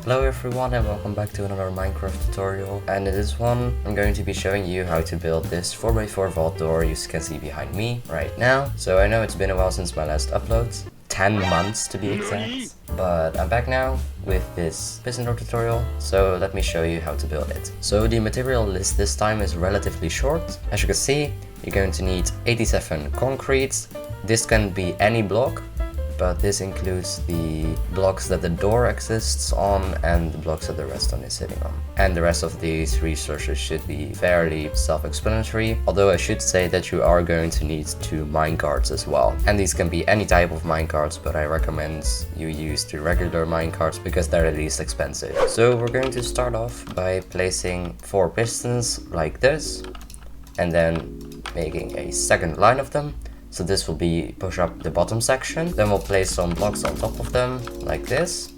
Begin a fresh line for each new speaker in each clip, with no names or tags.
Hello everyone and welcome back to another Minecraft tutorial, and in this one I'm going to be showing you how to build this 4x4 vault door you can see behind me right now. So I know it's been a while since my last upload, 10 months to be exact, but I'm back now with this piston door tutorial, so let me show you how to build it. So the material list this time is relatively short. As you can see, you're going to need 87 concrete. This can be any block, but this includes the blocks that the door exists on and the blocks that the redstone is sitting on. And the rest of these resources should be fairly self-explanatory, although I should say that you are going to need 2 minecarts as well. And these can be any type of minecarts, but I recommend you use the regular minecarts because they're the least expensive. So we're going to start off by placing 4 pistons like this, and then making a second line of them. So this will be push up the bottom section. Then we'll place some blocks on top of them, like this.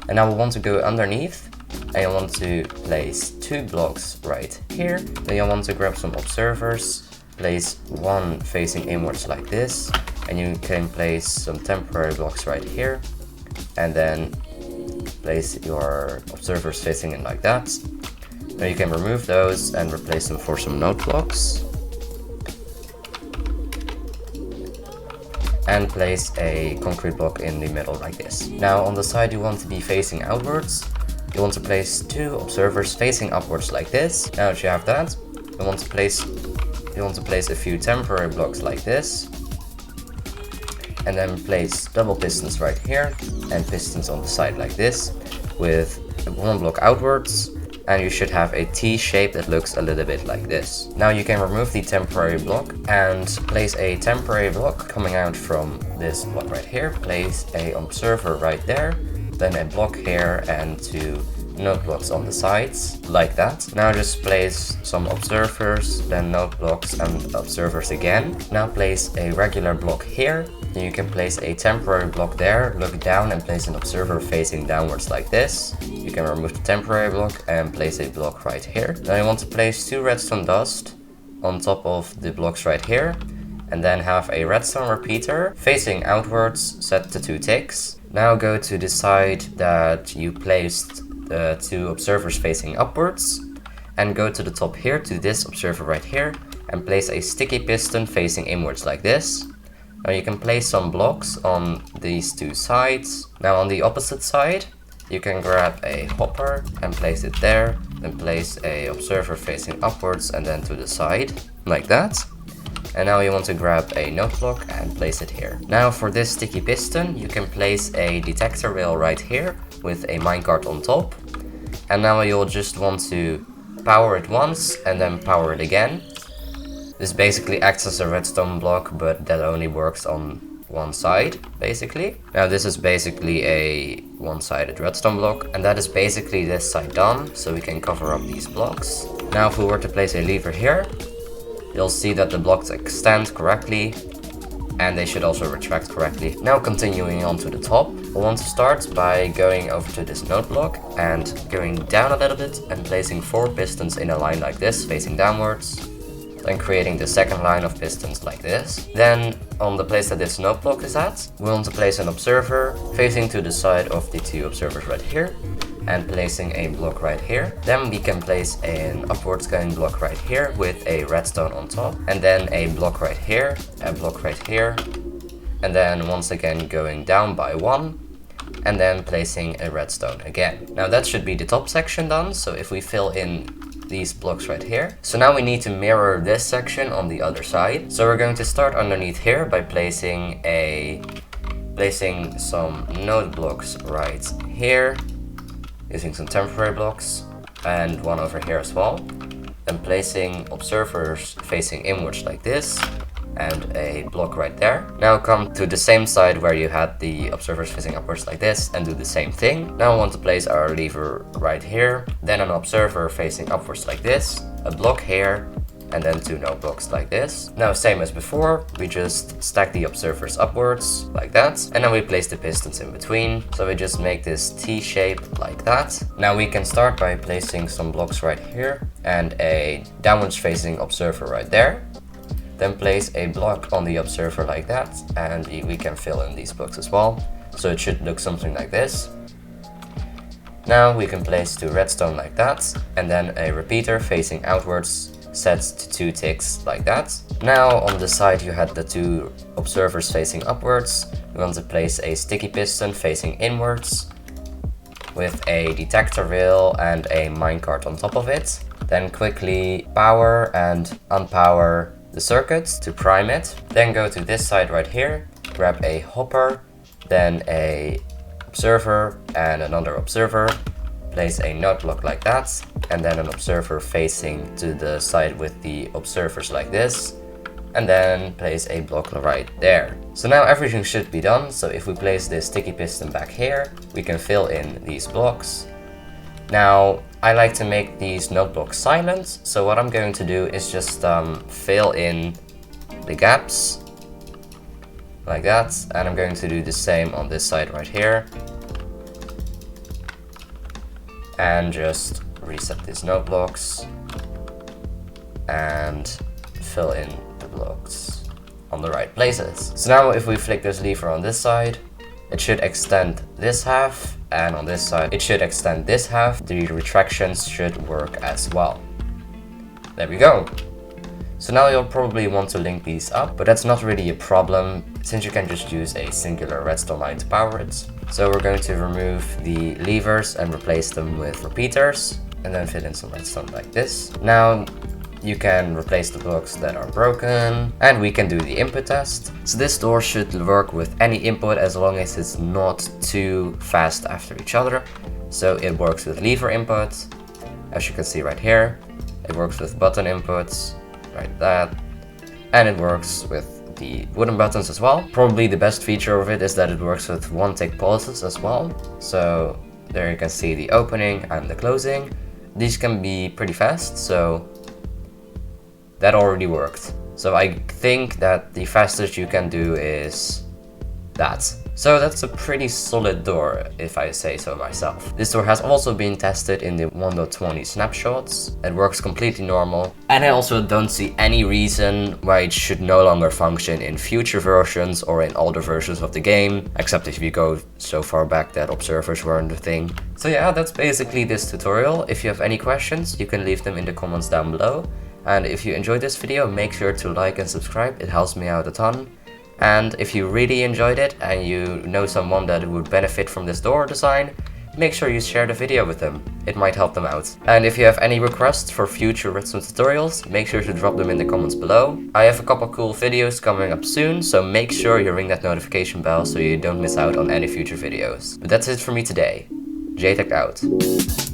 And now we want to go underneath, and you want to place 2 blocks right here. Then you want to grab some observers, place 1 facing inwards like this, and you can place some temporary blocks right here. And then place your observers facing in like that. Now you can remove those and replace them for some node blocks. And place a concrete block in the middle like this. Now on the side you want to be facing outwards. You want to place 2 observers facing upwards like this. Now if you have that, you want to place a few temporary blocks like this. And then place double pistons right here and pistons on the side like this with 1 block outwards. And you should have a T shape that looks a little bit like this. Now you can remove the temporary block and place a temporary block coming out from this block right here. Place a observer right there, then a block here and 2 node blocks on the sides, like that. Now just place some observers, then node blocks and observers again. Now place a regular block here. Then you can place a temporary block there, look down and place an observer facing downwards like this. You can remove the temporary block and place a block right here. Now you want to place 2 redstone dust on top of the blocks right here, and then have a redstone repeater facing outwards set to 2 ticks. Now go to the side that you placed the 2 observers facing upwards, and go to the top here to this observer right here and place a sticky piston facing inwards like this. Now you can place some blocks on these 2 sides. Now on the opposite side you can grab a hopper and place it there, then place a observer facing upwards and then to the side, like that. And now you want to grab a node block and place it here. Now for this sticky piston you can place a detector rail right here with a minecart on top. And now you'll just want to power it once and then power it again. This basically acts as a redstone block, but that only works on one side, basically. Now this is basically a one-sided redstone block, and that is basically this side done, so we can cover up these blocks. Now if we were to place a lever here, you'll see that the blocks extend correctly, and they should also retract correctly. Now continuing on to the top, we'll want to start by going over to this node block and going down a little bit and placing 4 pistons in a line like this, facing downwards. Then creating the second line of pistons like this. Then on the place that this node block is at, we want to place an observer facing to the side of the 2 observers right here, and placing a block right here. Then we can place an upwards going block right here with a redstone on top, and then a block right here, a block right here, and then once again going down by 1, and then placing a redstone again. Now that should be the top section done, so if we fill in these blocks right here. So now we need to mirror this section on the other side. So we're going to start underneath here by placing some node blocks right here, using some temporary blocks, and 1 over here as well. Then placing observers facing inwards like this, and a block right there. Now come to the same side where you had the observers facing upwards like this and do the same thing. Now I want to place our lever right here, then an observer facing upwards like this, a block here, and then 2 node blocks like this. Now same as before, we just stack the observers upwards like that, and then we place the pistons in between. So we just make this T shape like that. Now we can start by placing some blocks right here and a downwards facing observer right there. Then place a block on the observer like that, and we can fill in these blocks as well. so it should look something like this. Now we can place 2 redstone like that, and then a repeater facing outwards set to 2 ticks like that. Now on the side you had the 2 observers facing upwards. We want to place a sticky piston facing inwards with a detector rail and a minecart on top of it. Then quickly power and unpower the circuits to prime it. Then go to this side right here, grab a hopper, then a observer and another observer, place a node block like that, and then an observer facing to the side with the observers like this, and then place a block right there. So now everything should be done. So if we place this sticky piston back here, we can fill in these blocks. Now I like to make these node blocks silent, so what I'm going to do is just fill in the gaps like that, and I'm going to do the same on this side right here, and just reset these node blocks and fill in the blocks on the right places. So now if we flick this lever on this side, it should extend this half, and on this side it should extend this half. The retractions should work as well. There we go. So now you'll probably want to link these up, but that's not really a problem since you can just use a singular redstone line to power it. So we're going to remove the levers and replace them with repeaters, and then fill in some redstone like this. Now you can replace the blocks that are broken, and we can do the input test. So this door should work with any input as long as it's not too fast after each other. So it works with lever input, as you can see right here. It works with button inputs, like that, and it works with the wooden buttons as well. Probably the best feature of it is that it works with 1-tick pauses as well. So there you can see the opening and the closing. These can be pretty fast, so that already worked. So I think that the fastest you can do is that. So that's a pretty solid door, if I say so myself. This door has also been tested in the 1.20 snapshots. It works completely normal. And I also don't see any reason why it should no longer function in future versions or in older versions of the game, except if you go so far back that observers weren't a thing. So yeah, that's basically this tutorial. If you have any questions, you can leave them in the comments down below. And if you enjoyed this video, make sure to like and subscribe. It helps me out a ton. And if you really enjoyed it and you know someone that would benefit from this door design, make sure you share the video with them. It might help them out. And if you have any requests for future redstone tutorials, make sure to drop them in the comments below. I have a couple cool videos coming up soon, so make sure you ring that notification bell so you don't miss out on any future videos. But that's it for me today. JTech out.